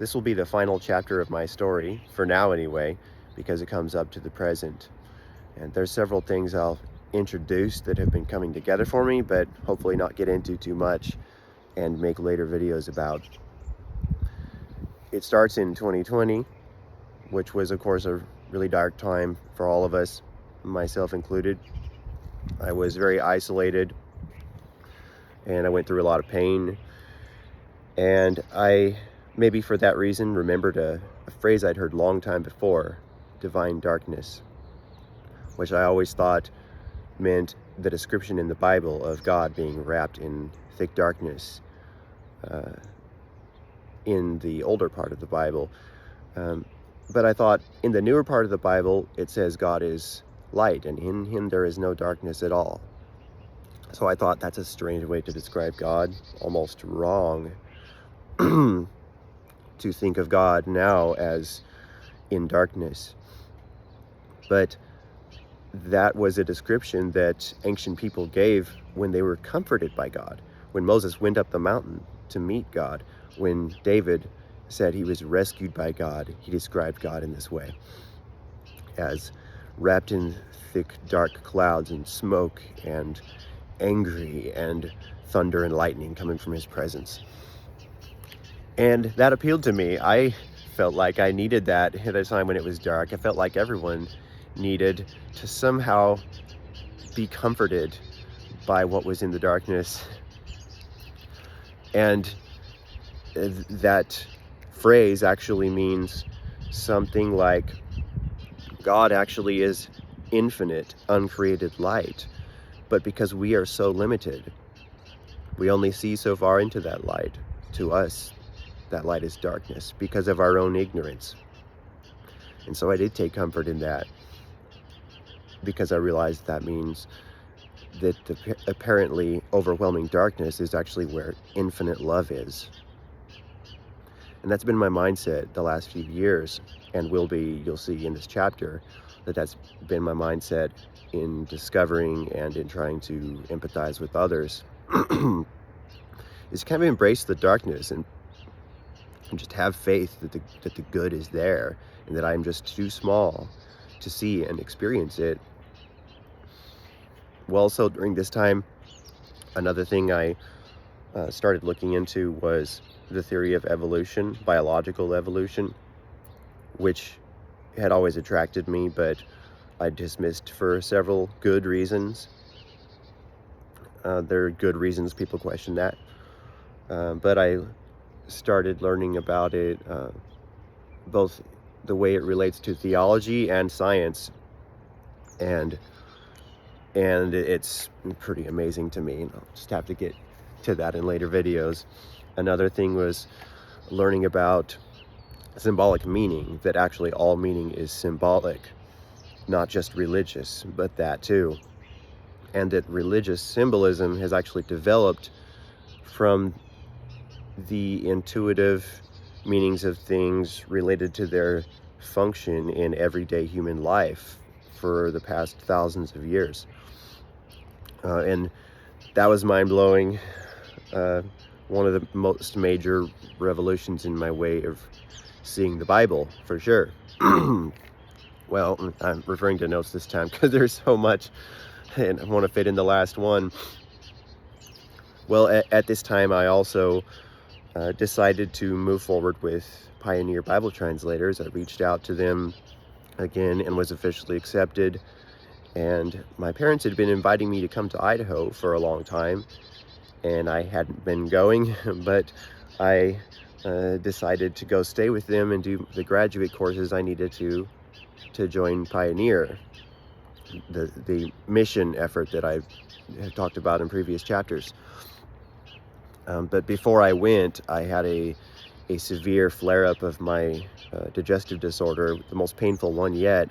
This will be the final chapter of my story, for now anyway, because it comes up to the present. And there's several things I'll introduce that have been coming together for me, but hopefully not get into too much and make later videos about. It starts in 2020, which was of course a really dark time for all of us, myself included. I was very isolated and I went through a lot of pain, and I, maybe for that reason, remembered a phrase I'd heard long time before, divine darkness, which I always thought meant the description in the Bible of God being wrapped in thick darkness in the older part of the Bible. But I thought in the newer part of the Bible, it says God is light, and in him there is no darkness at all. So I thought that's a strange way to describe God, almost wrong to think of God now as in darkness. But that was a description that ancient people gave when they were comforted by God. When Moses went up the mountain to meet God, when David said he was rescued by God, he described God in this way, as wrapped in thick dark clouds and smoke and angry and thunder and lightning coming from his presence. And that appealed to me. I felt like I needed that at a time when it was dark. I felt like everyone needed to somehow be comforted by what was in the darkness. And that phrase actually means something like God actually is infinite, uncreated light. But because we are so limited, we only see so far into that light. To us, that light is darkness because of our own ignorance. And so I did take comfort in that, because I realized that means that the apparently overwhelming darkness is actually where infinite love is. And that's been my mindset the last few years, and will be, you'll see in this chapter, that's been my mindset in discovering and in trying to empathize with others, is kind of embrace the darkness and just have faith that the good is there, and that I'm just too small to see and experience it. Well, so during this time, another thing I started looking into was the theory of evolution, biological evolution, which had always attracted me, but I dismissed for several good reasons. There are good reasons people question that, but I started learning about it, both the way it relates to theology and science, and it's pretty amazing to me. I'll just have to get to that in later videos. Another thing was learning about symbolic meaning, that actually all meaning is symbolic, not just religious, but that too. And that religious symbolism has actually developed from the intuitive meanings of things related to their function in everyday human life for the past thousands of years. And that was mind-blowing. One of the most major revolutions in my way of seeing the Bible, for sure. Well, I'm referring to notes this time because there's so much and I want to fit in the last one. Well, at this time I also decided to move forward with Pioneer Bible Translators. I reached out to them again and was officially accepted. And my parents had been inviting me to come to Idaho for a long time, and I hadn't been going, but I decided to go stay with them and do the graduate courses I needed to join Pioneer, the mission effort that I have talked about in previous chapters. But before I went, I had a severe flare-up of my digestive disorder, the most painful one yet.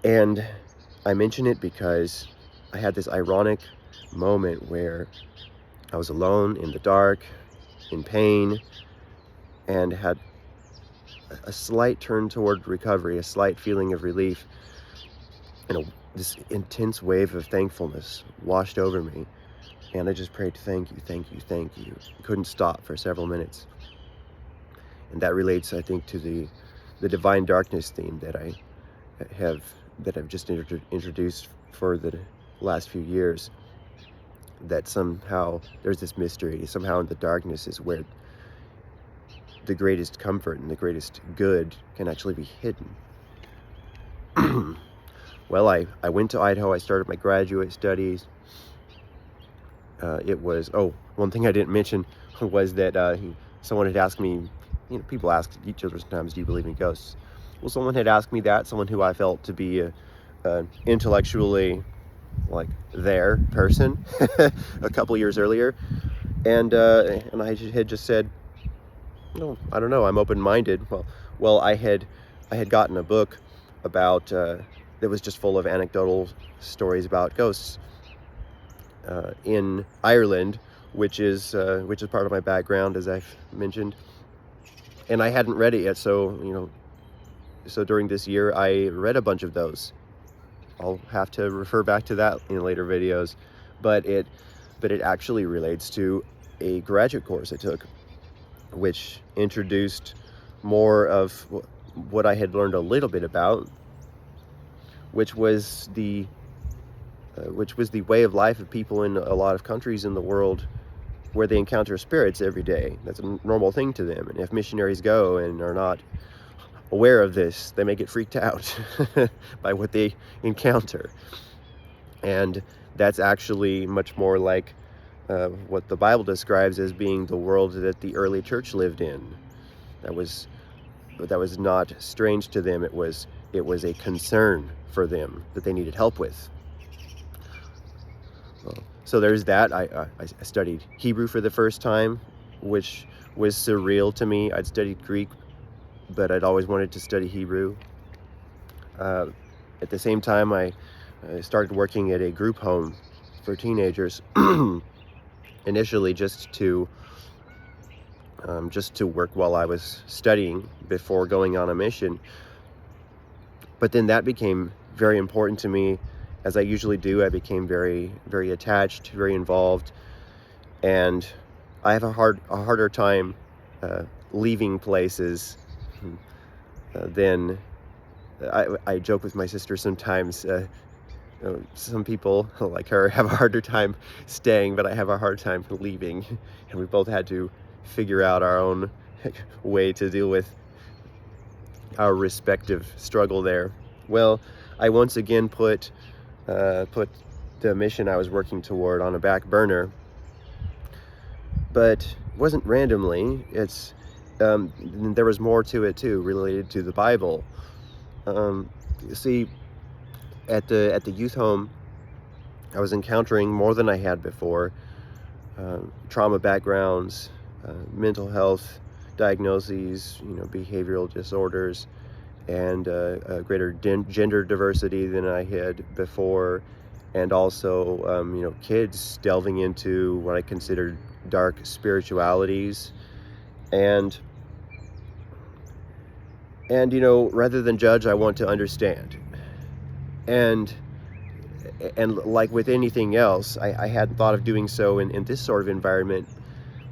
And I mention it because I had this ironic moment where I was alone in the dark, in pain, and had a slight turn toward recovery, a slight feeling of relief, and this intense wave of thankfulness washed over me. And I just prayed, thank you, thank you, thank you. Couldn't stop for several minutes. And that relates, I think, to the divine darkness theme that have I've just introduced for the last few years. That somehow there's this mystery. Somehow in the darkness is where the greatest comfort and the greatest good can actually be hidden. Well, I went to Idaho. I started my graduate studies. One thing I didn't mention was that someone had asked me, people ask each other sometimes, do you believe in ghosts? Well, someone had asked me that, someone who I felt to be a intellectually, like, their person a couple years earlier. And I had just said, no, I don't know, I'm open-minded. Well, I had gotten a book about, that was just full of anecdotal stories about ghosts in Ireland, which is part of my background, as I've mentioned. And I hadn't read it yet, so during this year I read a bunch of those. I'll have to refer back to that in later videos, but it actually relates to a graduate course I took, which introduced more of what I had learned a little bit about, which was the way of life of people in a lot of countries in the world where they encounter spirits every day. That's a normal thing to them. And if missionaries go and are not aware of this, they may get freaked out by what they encounter. And that's actually much more like what the Bible describes as being the world that the early church lived in. That was not strange to them. It was a concern for them that they needed help with. So there's that. I studied Hebrew for the first time, which was surreal to me. I'd studied Greek, but I'd always wanted to study Hebrew. At the same time, I started working at a group home for teenagers, initially just to work while I was studying before going on a mission. But then that became very important to me. As I usually do, I became very, very attached, very involved, and I have a harder time leaving places than I joke with my sister sometimes. Some people like her have a harder time staying, but I have a hard time leaving, and we both had to figure out our own way to deal with our respective struggle there. Well, I once again put the mission I was working toward on a back burner, but it wasn't randomly. There was more to it too, related to the Bible. You see, at the youth home, I was encountering more than I had before. Trauma backgrounds, mental health diagnoses, behavioral disorders, and a greater gender diversity than I had before, and also kids delving into what I considered dark spiritualities, and rather than judge, I want to understand. And like with anything else, I hadn't thought of doing so in this sort of environment,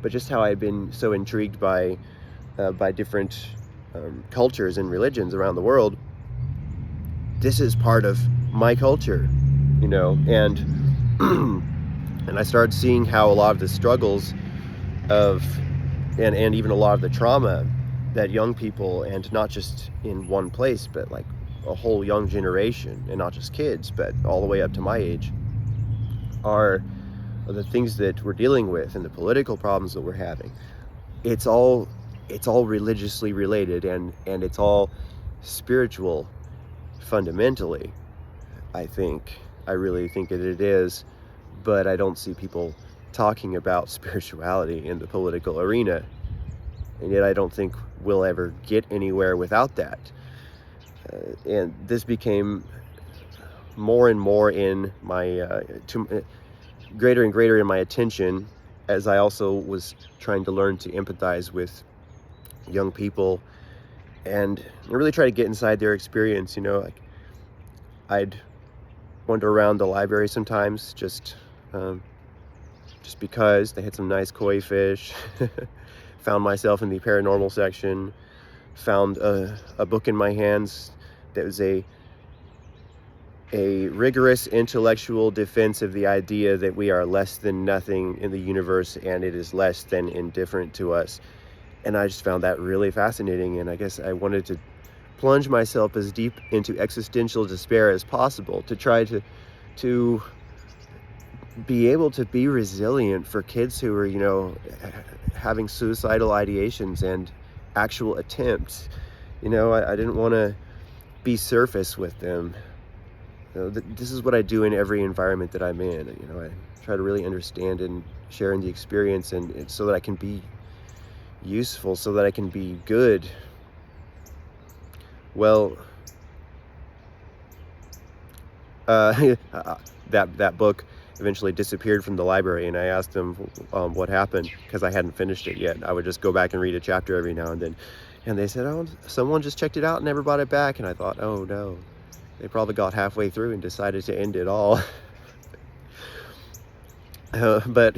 but just how I've been so intrigued by different cultures and religions around the world. This is part of my culture, and and I started seeing how a lot of the struggles and even a lot of the trauma that young people, and not just in one place, but like a whole young generation, and not just kids, but all the way up to my age, are the things that we're dealing with and the political problems that we're having. It's all religiously related, and it's all spiritual fundamentally. I really think that it is, but I don't see people talking about spirituality in the political arena, and yet I don't think we'll ever get anywhere without that. And this became more and more in my greater and greater in my attention, as I also was trying to learn to empathize with young people and really try to get inside their experience. Like, I'd wander around the library sometimes just because they had some nice koi fish found myself in the paranormal section, found a book in my hands that was a rigorous intellectual defense of the idea that we are less than nothing in the universe and it is less than indifferent to us. And I just found that really fascinating, and I guess I wanted to plunge myself as deep into existential despair as possible to try to be able to be resilient for kids who are, having suicidal ideations and actual attempts. I didn't want to be surface with them. This is what I do in every environment that I'm in. I try to really understand and share in the experience, and so that I can be useful, so that I can be good. Well, that book eventually disappeared from the library, and I asked them what happened, because I hadn't finished it yet. I would just go back and read a chapter every now and then, and they said, "Oh, someone just checked it out and never brought it back." And I thought, oh no, they probably got halfway through and decided to end it all. But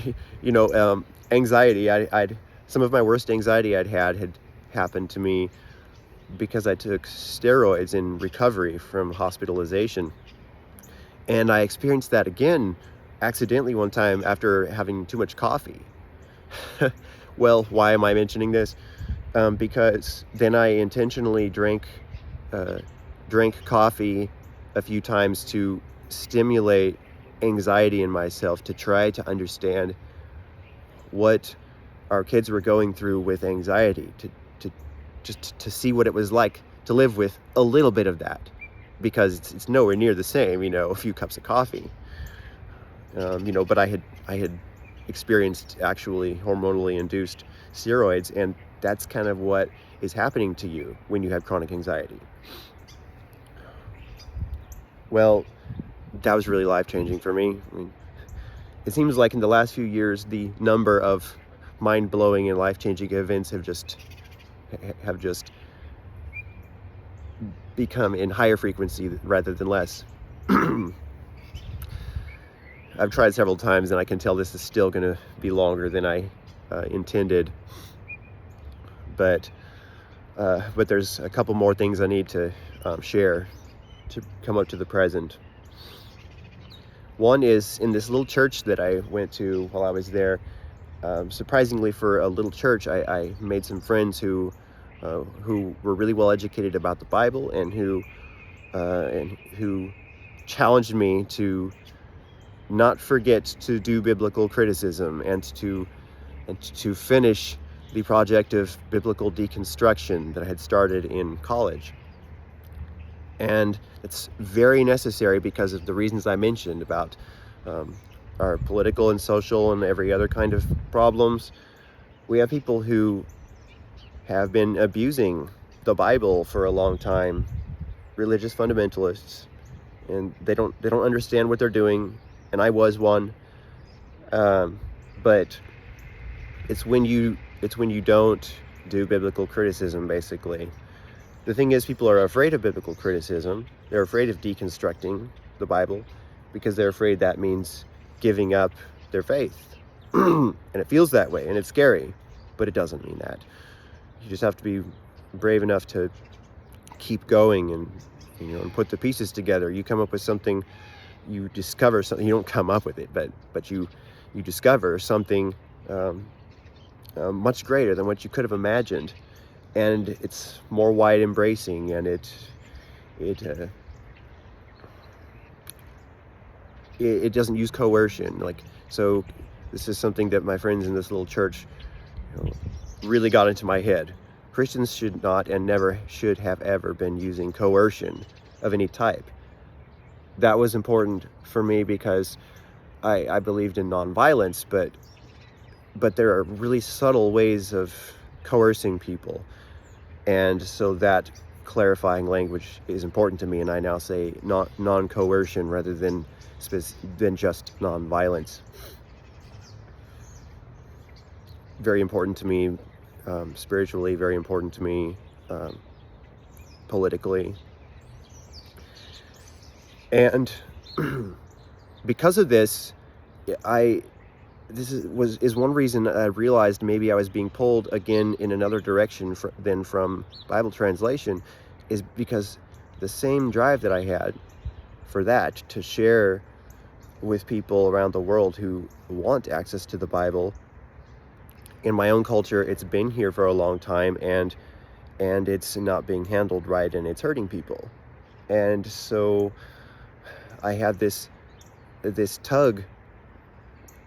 anxiety, I'd some of my worst anxiety had happened to me because I took steroids in recovery from hospitalization. And I experienced that again accidentally one time after having too much coffee. Well, why am I mentioning this? Because then I intentionally drank coffee a few times to stimulate anxiety in myself, to try to understand what our kids were going through with anxiety, to see what it was like to live with a little bit of that, because it's nowhere near the same, a few cups of coffee. But I had experienced actually hormonally induced steroids, and that's kind of what is happening to you when you have chronic anxiety. Well, that was really life-changing for me. It seems like in the last few years, the number of mind-blowing and life-changing events have just become in higher frequency rather than less. I've tried several times, and I can tell this is still going to be longer than I intended. But there's a couple more things I need to share to come up to the present. One is in this little church that I went to while I was there. Surprisingly, for a little church, I made some friends who were really well educated about the Bible, and who challenged me to not forget to do biblical criticism and to finish the project of biblical deconstruction that I had started in college. And it's very necessary because of the reasons I mentioned about our political and social and every other kind of problems. We have people who have been abusing the Bible for a long time, religious fundamentalists, and they don't understand what they're doing, and I was one. But it's when you don't do biblical criticism, basically. The thing is, people are afraid of biblical criticism. They're afraid of deconstructing the Bible because they're afraid that means giving up their faith. And it feels that way, and it's scary, but it doesn't mean that. You just have to be brave enough to keep going and put the pieces together. You come up with something, you discover something. You don't come up with it, but you discover something much greater than what you could have imagined, and it's more wide embracing, and it doesn't use coercion. So this is something that my friends in this little church really got into my head. Christians should not and never should have ever been using coercion of any type. That was important for me because I believed in nonviolence, but there are really subtle ways of coercing people. And so that clarifying language is important to me, and I now say non-coercion rather than just nonviolence. Very important to me spiritually, very important to me politically. And because of this, is one reason I realized maybe I was being pulled again in another direction than from Bible translation, is because the same drive that I had for that, to share with people around the world who want access to the Bible. In my own culture, it's been here for a long time, and it's not being handled right, and it's hurting people. And so I have this tug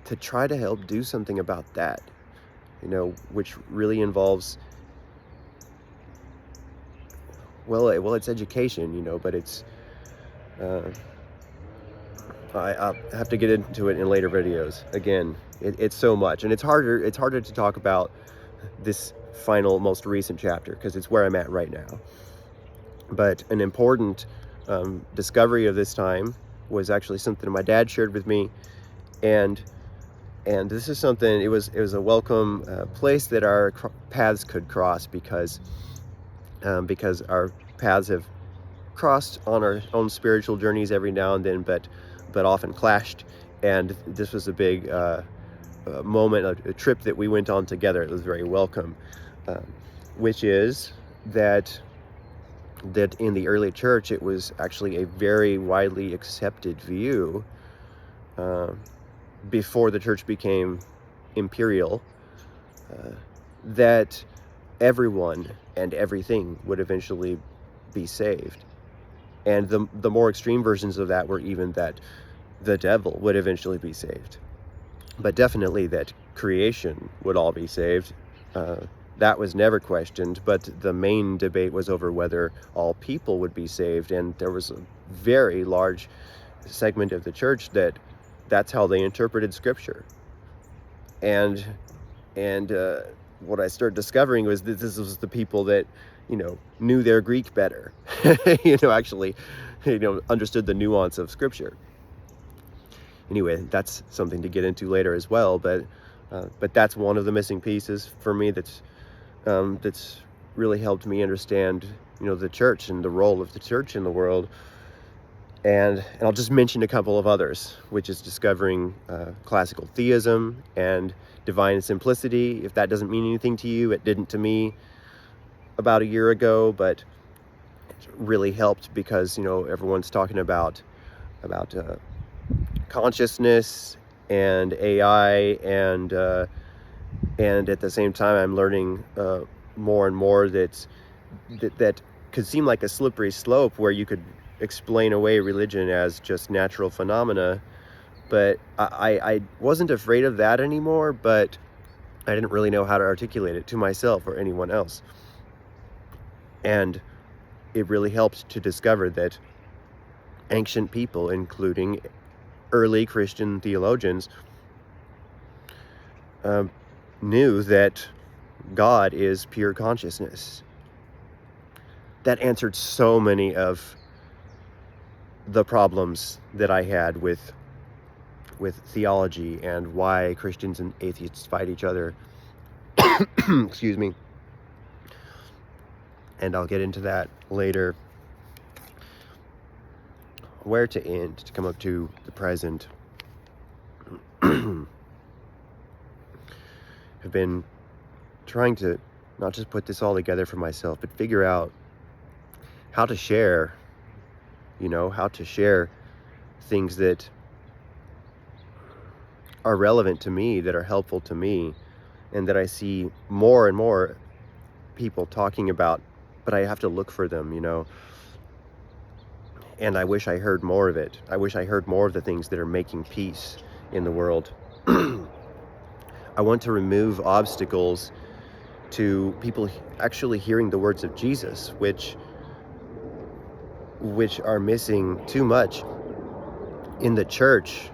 to try to help do something about that, which really involves, well, it's education, but it's I'll have to get into it in later videos. Again, it's so much, and it's harder to talk about this final, most recent chapter, because it's where I'm at right now. But an important discovery of this time was actually something my dad shared with me, and this is something, it was a welcome place that our paths could cross, because our paths have crossed on our own spiritual journeys every now and then, but often clashed. And this was a big moment, a trip that we went on together. It was very welcome, which is that in the early church, it was actually a very widely accepted view, before the church became imperial, that everyone and everything would eventually be saved. And the more extreme versions of that were even that the devil would eventually be saved. But definitely that creation would all be saved. That was never questioned, but the main debate was over whether all people would be saved. And there was a very large segment of the church that's how they interpreted Scripture. And what I started discovering was that this was the people that, knew their Greek better, actually, understood the nuance of Scripture. Anyway, that's something to get into later as well, but that's one of the missing pieces for me that's really helped me understand, the church and the role of the church in the world. And I'll just mention a couple of others, which is discovering classical theism and divine simplicity. If that doesn't mean anything to you, it didn't to me about a year ago, but it really helped because, everyone's talking about consciousness and AI, and at the same time I'm learning more and more that could seem like a slippery slope, where you could explain away religion as just natural phenomena. But I wasn't afraid of that anymore, but I didn't really know how to articulate it to myself or anyone else. And it really helped to discover that ancient people, including early Christian theologians, knew that God is pure consciousness. That answered so many of the problems that I had with theology and why Christians and atheists fight each other. Excuse me. And I'll get into that later. Where to end, to come up to the present. I've been trying to not just put this all together for myself, but figure out how to share, how to share things that are relevant to me, that are helpful to me, and that I see more and more people talking about, but I have to look for them, and I wish I heard more of it. I wish I heard more of the things that are making peace in the world. I want to remove obstacles to people actually hearing the words of Jesus, which are missing too much in the church,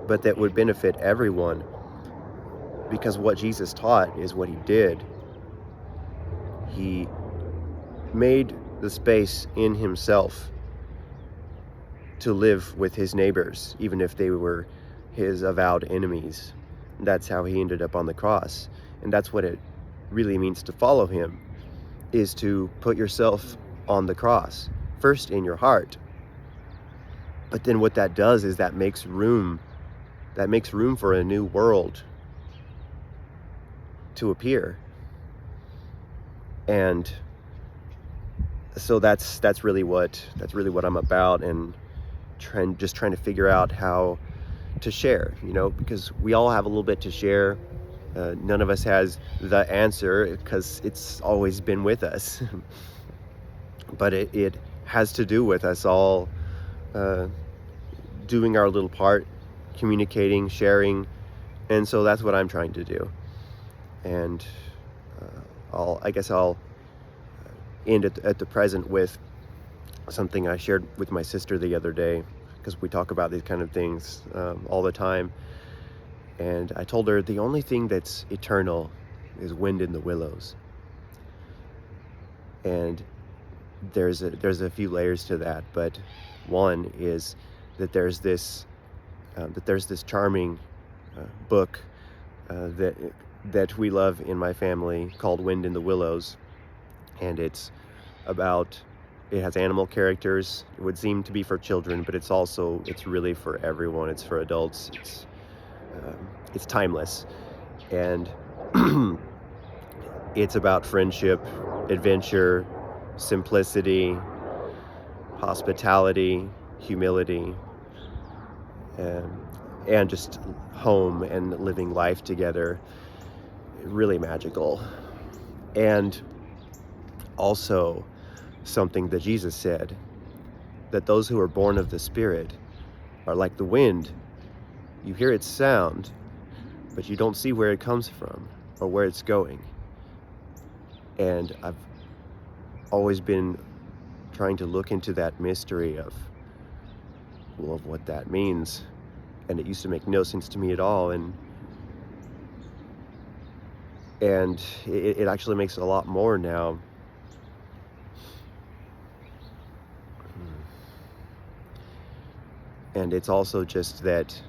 but that would benefit everyone, because what Jesus taught is what he did. He made the space in himself to live with his neighbors, even if they were his avowed enemies. That's how he ended up on the cross. And that's what it really means to follow him, is to put yourself on the cross, first in your heart. But then what that does is that makes room that makes room for a new world to appear. And so that's really what I'm about, and trying to figure out how to share, because we all have a little bit to share. None of us has the answer because it's always been with us. But it has to do with us all uh, doing our little part, communicating, sharing, and so that's what I'm trying to do. And I guess I'll end at the present with something I shared with my sister the other day, because we talk about these kind of things all the time. And I told her the only thing that's eternal is wind in the willows. And there's a few layers to that, but one is that there's this charming book that we love in my family called Wind in the Willows, and it has animal characters. It would seem to be for children, but it's really for everyone. It's for adults. It's timeless, and it's about friendship, adventure, simplicity, hospitality, humility, and just home and living life together. Really magical. And also something that Jesus said, that those who are born of the Spirit are like the wind. You hear its sound, but you don't see where it comes from or where it's going. And I've always been trying to look into that mystery of what that means. And it used to make no sense to me at all. And it actually makes a lot more now. And it's also just that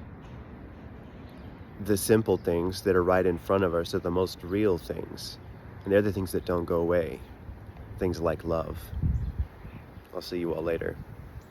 the simple things that are right in front of us are the most real things. And they're the things that don't go away. Things like love. I'll see you all later.